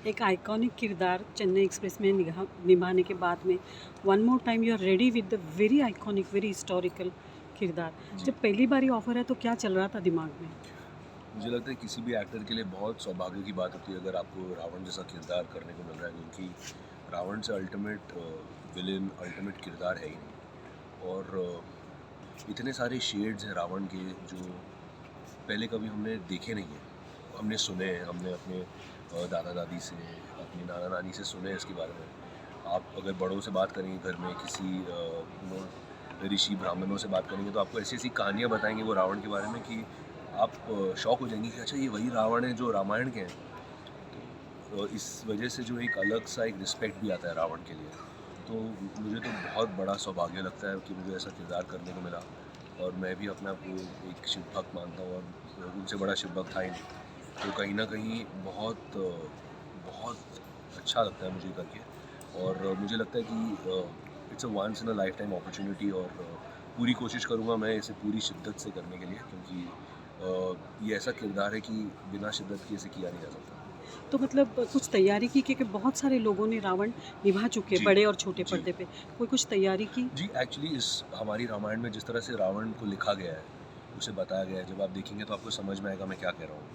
एक आइकॉनिक किरदार चेन्नई एक्सप्रेस में निभाने के बाद में one more time you are ready with the very iconic very historical किरदार। जी। जब पहली बार ये ऑफर है तो क्या चल रहा था दिमाग में? मुझे लगता है किसी भी एक्टर के लिए बहुत सौभाग्य की बात होती है अगर आपको रावण जैसा किरदार करने को मिल रहा है, क्योंकि रावण से अल्टीमेट विलेन, अल्टीमेट किरदार है ही नहीं। और इतने सारे शेड्स हैं रावण के जो पहले कभी हमने देखे नहीं हैं। हमने सुने हैं, हमने अपने दादा दादी से, अपनी नाना नानी से सुने हैं इसके बारे में। आप अगर बड़ों से बात करेंगे घर में, किसी ऋषि ब्राह्मणों से बात करेंगे, तो आपको ऐसी ऐसी कहानियाँ बताएंगे वो रावण के बारे में कि आप शॉक हो जाएंगे कि अच्छा ये वही रावण है जो रामायण के हैं। तो इस वजह से जो एक अलग सा एक रिस्पेक्ट भी आता है रावण के लिए। तो मुझे तो बहुत बड़ा सौभाग्य लगता है कि मुझे ऐसा किरदार करने को मिला। और मैं भी अपने आप को एक शिव भक्त मानता हूँ, और उनसे बड़ा शिव भक्त था ही नहीं। तो कहीं ना कहीं बहुत बहुत अच्छा लगता है मुझे करके। और मुझे लगता है कि it's a once in a life time opportunity. और पूरी कोशिश करूँगा मैं इसे पूरी शिद्दत से करने के लिए, क्योंकि ये ऐसा किरदार है कि बिना शिद्दत के इसे किया नहीं जा सकता। तो मतलब कुछ तैयारी की, क्योंकि बहुत सारे लोगों ने रावण निभा चुके जी। बड़े और छोटे जी। पर्दे पे। कोई कुछ तैयारी की? जी, एक्चुअली इस हमारी रामायण में जिस तरह से रावण को लिखा गया है, उसे बताया गया है, जब आप देखेंगे तो आपको समझ में आएगा मैं क्या कह रहा हूँ।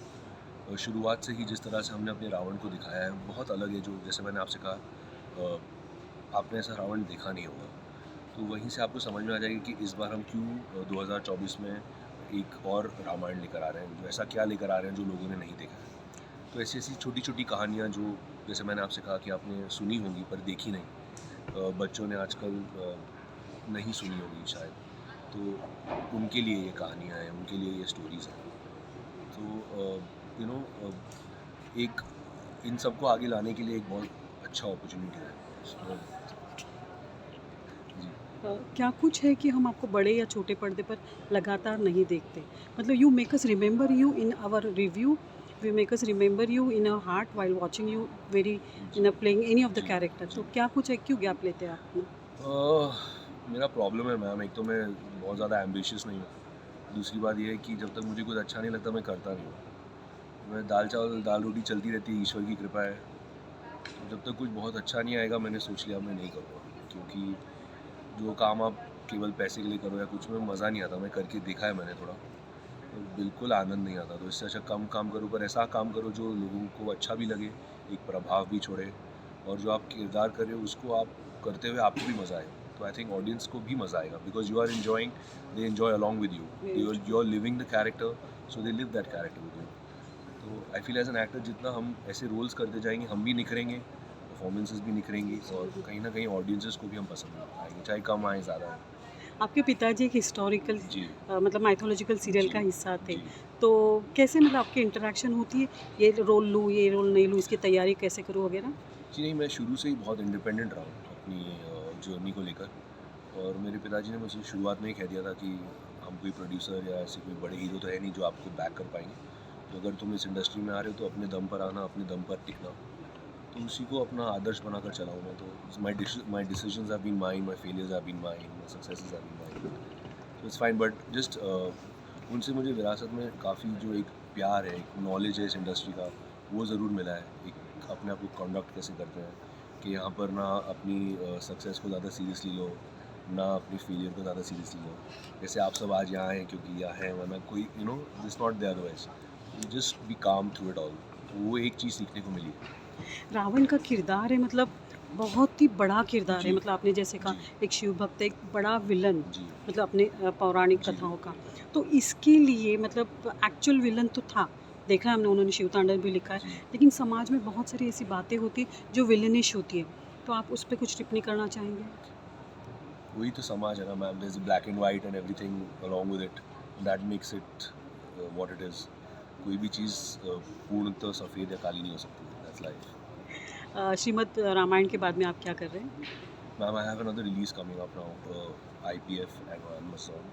और शुरुआत से ही जिस तरह से हमने अपने रावण को दिखाया है बहुत अलग है। जो जैसे मैंने आपसे कहा, आपने ऐसा रावण देखा नहीं होगा। तो वहीं से आपको समझ में आ जाएगी कि इस बार हम क्यों 2024 में एक और रामायण लेकर आ रहे हैं, जो ऐसा क्या लेकर आ रहे हैं जो लोगों ने नहीं देखा है। तो ऐसी ऐसी छोटी छोटी कहानियाँ जो जैसे मैंने आपसे कहा कि आपने सुनी होंगी पर देखी नहीं, बच्चों ने आजकल नहीं सुनी होगी शायद। तो उनके लिए ये कहानियाँ हैं, उनके लिए ये स्टोरीज़ हैं। तो यू नो एक इन सबको आगे लाने के लिए एक बहुत अच्छा अपॉर्चुनिटी है। So, जी। क्या कुछ है कि हम आपको बड़े या छोटे पर्दे पर लगातार नहीं देखते? मतलब you make us remember you in our review, we make us remember you in our heart while watching you very in जी। A playing any of the जी। कैरेक्टर। तो जी। क्या कुछ है, क्यों गैप लेते हैं आप अपना? मेरा प्रॉब्लम है मैम, एक तो मैं बहुत ज़्यादा एम्बिशियस नहीं हूँ। दूसरी बात ये है कि जब तक मुझे कुछ अच्छा नहीं लगता मैं करता नहीं हूँ। मैं दाल चावल दाल रोटी चलती रहती है, ईश्वर की कृपा है। तो जब तक कुछ बहुत अच्छा नहीं आएगा मैंने सोच लिया मैं नहीं करूँगा, क्योंकि जो काम आप केवल पैसे के लिए करो या कुछ में मज़ा नहीं आता। मैं करके देखा है मैंने थोड़ा, तो बिल्कुल आनंद नहीं आता। तो इससे अच्छा कम काम करो, पर ऐसा काम करो जो लोगों को अच्छा भी लगे, एक प्रभाव भी छोड़े, और जो आप किरदार कर रहे हो उसको आप करते हुए आपको भी मज़ा आए। तो आई थिंक ऑडियंस को भी मज़ा आएगा, because you are enjoying, they enjoy along with Very you. true. You are living the character, so they live that character with you. तो I feel as an actor जितना हम ऐसे roles करते जाएंगे हम भी निखरेंगे, परफॉर्मेंसेज भी निखरेंगी, और कहीं ना कहीं ऑडियंसेस को भी हम पसंद आएंगे, चाहे कम आए ज़्यादा आए। आपके पिताजी एक हिस्टोरिकल जी। मतलब माइथोलॉजिकल सीरियल जी। का हिस्सा थे। जी। तो कैसे मतलब आपकी इंटरैक्शन होती है, ये रोल लूँ, ये रोल नहीं लूँ, इसकी तैयारी कैसे करूँ वगैरह? जी नहीं, मैं शुरू से ही बहुत इंडिपेंडेंट रहा हूँ अपनी जर्नी को लेकर। और मेरे पिताजी ने मुझे शुरुआत में ही कह दिया था कि हम कोई प्रोड्यूसर या ऐसे कोई बड़े हीरो तो है नहीं जो आपको बैक कर पाएंगे। तो अगर तुम इस इंडस्ट्री में आ रहे हो तो अपने दम पर आना, अपने दम पर टिकना। तो उसी को अपना आदर्श बनाकर चला हूँ मैं। तो my decisions have been mine, my failures have been mine, my successes have been mine. तो इट्स फाइन, बट जस्ट उनसे मुझे विरासत में काफ़ी जो एक प्यार है, एक नॉलेज है इस इंडस्ट्री का, वो ज़रूर मिला है। एक अपने आप को कंडक्ट कैसे करते हैं, कि यहाँ पर ना अपनी सक्सेस को ज़्यादा सीरियसली लो, ना अपनी फेलियर को ज़्यादा सीरियसली लो। जैसे आप सब आज यहाँ हैं क्योंकि यहाँ हैं, वरना कोई this not the otherwise. Just be काम थ्रू इट ऑल। वो एक चीज़ सीखने को मिली है। रावण का किरदार है, मतलब बहुत ही बड़ा किरदार है। जी। मतलब आपने जैसे कहा, जी। एक शिव भक्त, एक बड़ा विलन, जी। मतलब अपने पौराणिक जी। कथाओं का। तो इसके लिए मतलब एक्चुअल विलन तो था, देखा है हमने, उन्होंने शिव तांडव भी लिखा है। जी। लेकिन समाज में बहुत सारी ऐसी बातें होती हैं जो विलनिश होती है। तो आप उस पर कुछ टिप्पणी करना चाहेंगे? वही तो समाज है ना ma'am, there is black and white and everything along with it, that makes it what it is. कोई भी चीज़ पूर्णतः सफ़ेद या काली नहीं हो सकती। That's life. श्रीमद् रामायण के बाद में आप क्या कर रहे हैं? Ma'am, I have another release coming up now, IPF and Amazon.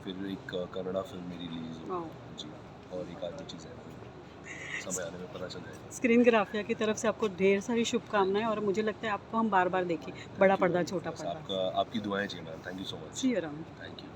फिर एक कन्नड़ा फिल्म मेरी रिलीज वाह! होगी जी। और एक आध दो चीज़ें हैं, समय आने में पता चल जाएगा। स्क्रीन ग्राफिया की तरफ से आपको ढेर सारी शुभकामनाएँ, और मुझे लगता है आपको हम बार-बार देखें, बड़ा थैंक यू पर्दा, मैम, छोटा बस पर्दा। आपका आपकी दुआएं चाहिए ma'am. Thank you so much. See you around. Thank you.